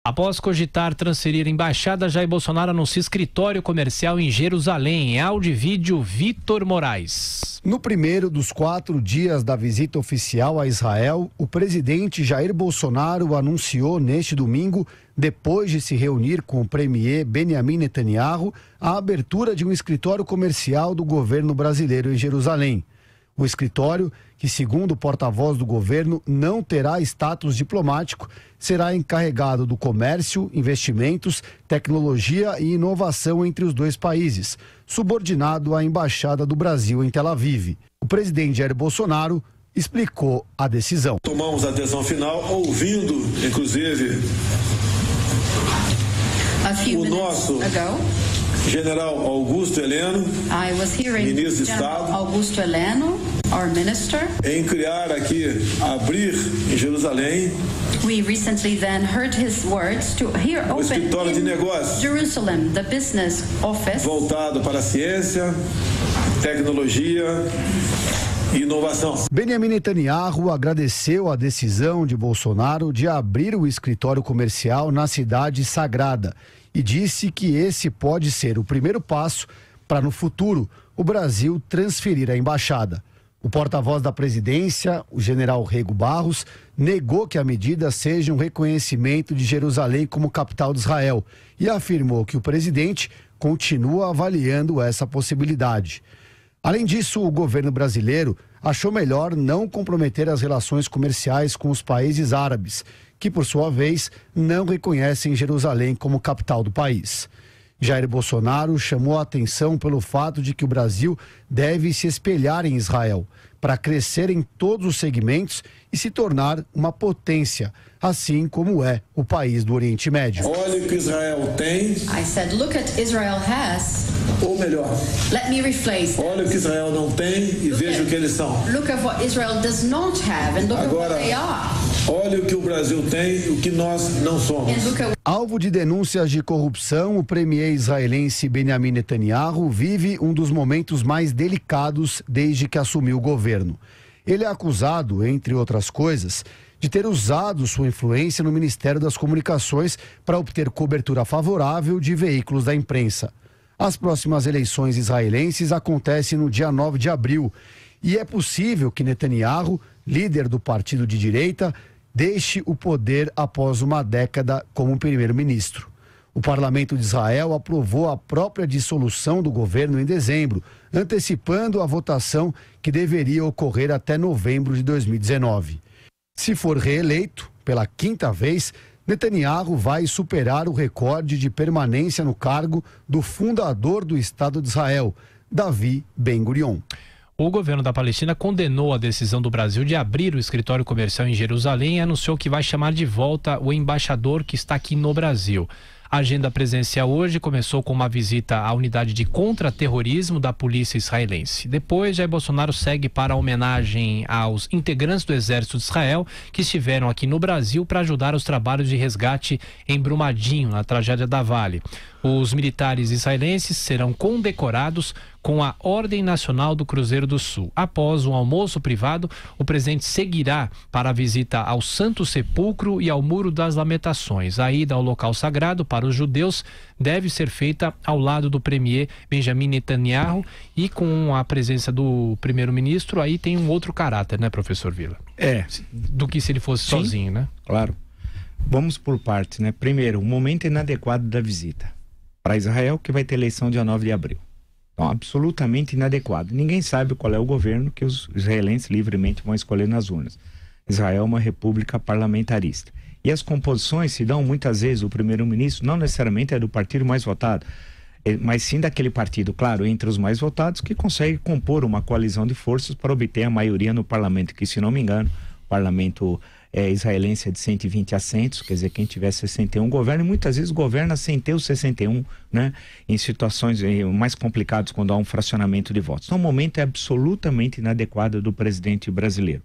Após cogitar transferir embaixada, Jair Bolsonaro anuncia escritório comercial em Jerusalém. Em áudio e vídeo, Vitor Moraes. No primeiro dos 4 dias da visita oficial a Israel, o presidente Jair Bolsonaro anunciou neste domingo, depois de se reunir com o premier Benjamin Netanyahu, a abertura de um escritório comercial do governo brasileiro em Jerusalém. O escritório, que segundo o porta-voz do governo não terá status diplomático, será encarregado do comércio, investimentos, tecnologia e inovação entre os dois países, subordinado à Embaixada do Brasil em Tel Aviv. O presidente Jair Bolsonaro explicou a decisão. Tomamos a decisão final, ouvindo, inclusive, o nosso general Augusto Heleno, ministro de Estado, Augusto Heleno, our minister, em criar aqui, abrir em Jerusalém, we recently then heard his words to here o open escritório de in negócios Jerusalem, the business office voltado para a ciência, tecnologia e inovação. Benjamin Netanyahu agradeceu a decisão de Bolsonaro de abrir o escritório comercial na cidade sagrada e disse que esse pode ser o primeiro passo para, no futuro, o Brasil transferir a embaixada. O porta-voz da presidência, o general Rego Barros, negou que a medida seja um reconhecimento de Jerusalém como capital de Israel e afirmou que o presidente continua avaliando essa possibilidade. Além disso, o governo brasileiro achou melhor não comprometer as relações comerciais com os países árabes, que, por sua vez, não reconhecem Jerusalém como capital do país. Jair Bolsonaro chamou a atenção pelo fato de que o Brasil deve se espelhar em Israel para crescer em todos os segmentos e se tornar uma potência, assim como é o país do Oriente Médio. Olha o que Israel tem. I said, look at Israel has. Ou melhor, Let me rephrase that. olha o que Israel não tem e veja o que eles são. Look at what Israel does not have and look Agora, at what they are. olha o que o Brasil tem e o que nós não somos. And look at Alvo de denúncias de corrupção, o premier israelense Benjamin Netanyahu vive um dos momentos mais delicados desde que assumiu o governo. Ele é acusado, entre outras coisas, de ter usado sua influência no Ministério das Comunicações para obter cobertura favorável de veículos da imprensa. As próximas eleições israelenses acontecem no dia 9 de abril e é possível que Netanyahu, líder do partido de direita, deixe o poder após uma década como primeiro-ministro. O parlamento de Israel aprovou a própria dissolução do governo em dezembro, antecipando a votação que deveria ocorrer até novembro de 2019. Se for reeleito pela 5ª vez, Netanyahu vai superar o recorde de permanência no cargo do fundador do Estado de Israel, Davi Ben-Gurion. O governo da Palestina condenou a decisão do Brasil de abrir o escritório comercial em Jerusalém e anunciou que vai chamar de volta o embaixador que está aqui no Brasil. A agenda presencial hoje começou com uma visita à unidade de contra-terrorismo da polícia israelense. Depois, Jair Bolsonaro segue para a homenagem aos integrantes do Exército de Israel que estiveram aqui no Brasil para ajudar os trabalhos de resgate em Brumadinho, na tragédia da Vale. Os militares israelenses serão condecorados com a Ordem Nacional do Cruzeiro do Sul. Após um almoço privado, o presidente seguirá para a visita ao Santo Sepulcro e ao Muro das Lamentações. A ida ao local sagrado para os judeus deve ser feita ao lado do premier Benjamin Netanyahu e com a presença do primeiro-ministro, aí tem um outro caráter, né, professor Vila? Do que se ele fosse sozinho, né? Claro. Vamos por partes, né? Primeiro, o momento inadequado da visita para Israel, que vai ter eleição dia 9 de abril. Então, absolutamente inadequado. Ninguém sabe qual é o governo que os israelenses livremente vão escolher nas urnas. Israel é uma república parlamentarista. E as composições se dão muitas vezes, o primeiro-ministro não necessariamente é do partido mais votado, mas sim daquele partido, claro, entre os mais votados, que consegue compor uma coalizão de forças para obter a maioria no parlamento, que, se não me engano, o parlamento israelense é de 120 assentos, quer dizer, quem tiver 61 governa, e muitas vezes governa sem ter os 61, né, em situações mais complicadas, quando há um fracionamento de votos. Então, o momento é absolutamente inadequado do presidente brasileiro.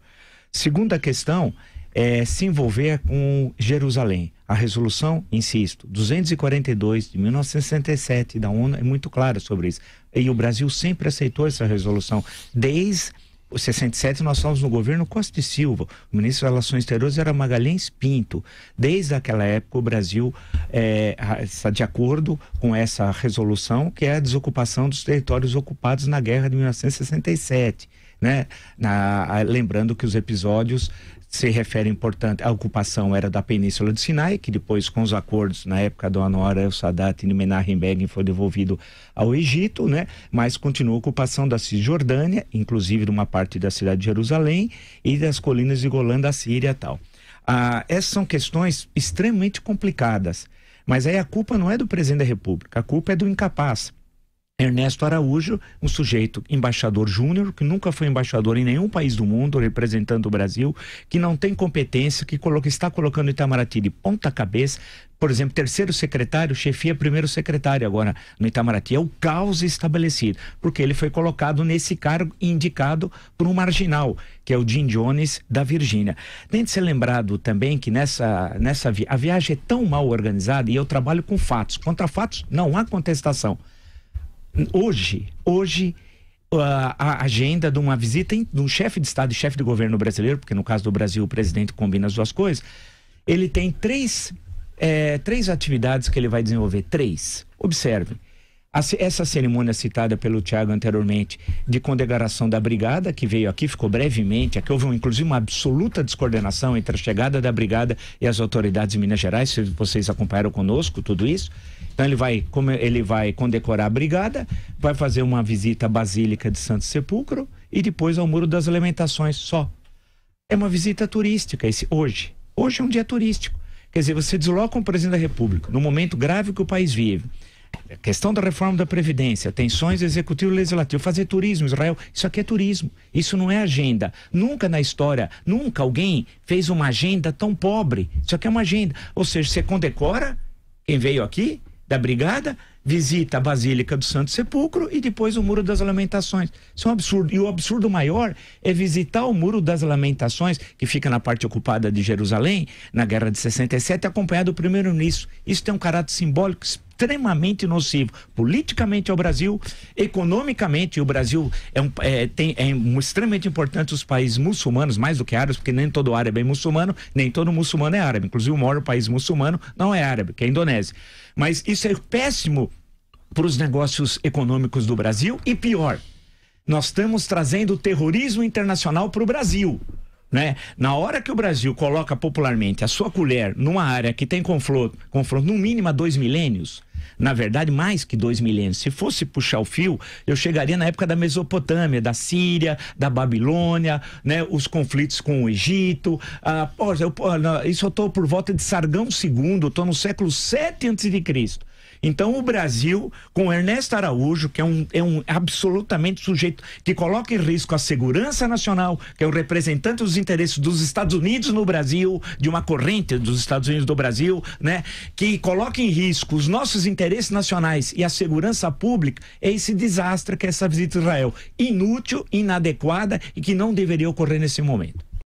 Segunda questão é se envolver com Jerusalém. A resolução, insisto, 242 de 1967 da ONU é muito clara sobre isso. E o Brasil sempre aceitou essa resolução, desde 67 nós estávamos no governo Costa e Silva. O ministro das Relações Exteriores era Magalhães Pinto. Desde aquela época o Brasil está de acordo com essa resolução, que é a desocupação dos territórios ocupados na guerra de 1967. Né? Lembrando que os episódios se referem, portanto, a ocupação era da Península do Sinai, que depois, com os acordos na época do Anwar el-Sadat e de Menachem Begin, foi devolvido ao Egito, né? Mas continua a ocupação da Cisjordânia, inclusive de uma parte da cidade de Jerusalém e das colinas de Golã da Síria e tal. Essas são questões extremamente complicadas, mas aí a culpa não é do presidente da República, a culpa é do incapaz. Ernesto Araújo, um sujeito embaixador júnior, que nunca foi embaixador em nenhum país do mundo, representando o Brasil, que não tem competência, que está colocando Itamaraty de ponta cabeça. Por exemplo, terceiro secretário chefia primeiro secretário agora no Itamaraty. É o caos estabelecido, porque ele foi colocado nesse cargo indicado por um marginal, que é o Jim Jones da Virgínia. Tem de ser lembrado também que a viagem é tão mal organizada, e eu trabalho com fatos. Contra fatos, não há contestação. Hoje, a agenda de uma visita de um chefe de Estado e chefe de governo brasileiro, porque no caso do Brasil o presidente combina as duas coisas, ele tem três atividades que ele vai desenvolver. 3. Observe. Essa cerimônia citada pelo Tiago anteriormente, de condecoração da Brigada, que veio aqui, ficou brevemente, aqui houve inclusive uma absoluta descoordenação entre a chegada da Brigada e as autoridades de Minas Gerais, se vocês acompanharam conosco tudo isso. Então ele vai condecorar a Brigada, vai fazer uma visita à Basílica de Santo Sepulcro e depois ao Muro das Lamentações, só. É uma visita turística hoje. Hoje é um dia turístico. Quer dizer, você desloca um presidente da República no momento grave que o país vive. A questão da reforma da Previdência, tensões executivo e legislativo, fazer turismo, Israel, isso aqui é turismo, isso não é agenda. Nunca na história, nunca alguém fez uma agenda tão pobre. Isso aqui é uma agenda. Ou seja, você condecora quem veio aqui, da Brigada, visita a Basílica do Santo Sepulcro e depois o Muro das Lamentações. Isso é um absurdo. E o absurdo maior é visitar o Muro das Lamentações, que fica na parte ocupada de Jerusalém, na Guerra de 67, acompanhado do primeiro-ministro. Isso tem um caráter simbólico extremamente nocivo, politicamente ao Brasil, economicamente. O Brasil é extremamente importante os países muçulmanos, mais do que árabes, porque nem todo árabe é muçulmano, nem todo muçulmano é árabe. Inclusive o maior país muçulmano não é árabe, que é a Indonésia. Mas isso é péssimo para os negócios econômicos do Brasil e pior, nós estamos trazendo o terrorismo internacional para o Brasil, né? Na hora que o Brasil coloca popularmente a sua colher numa área que tem confronto no mínimo há 2 milênios, na verdade mais que 2 milênios, se fosse puxar o fio, eu chegaria na época da Mesopotâmia, da Síria, da Babilônia, né? Os conflitos com o Egito, isso eu estou por volta de Sargão II, estou no século 7 a.C. Então o Brasil, com Ernesto Araújo, que é um absolutamente sujeito que coloca em risco a segurança nacional, que é o representante dos interesses dos Estados Unidos no Brasil, de uma corrente dos Estados Unidos do Brasil, né? Que coloca em risco os nossos interesses nacionais e a segurança pública, é esse desastre que é essa visita a Israel. Inútil, inadequada e que não deveria ocorrer nesse momento.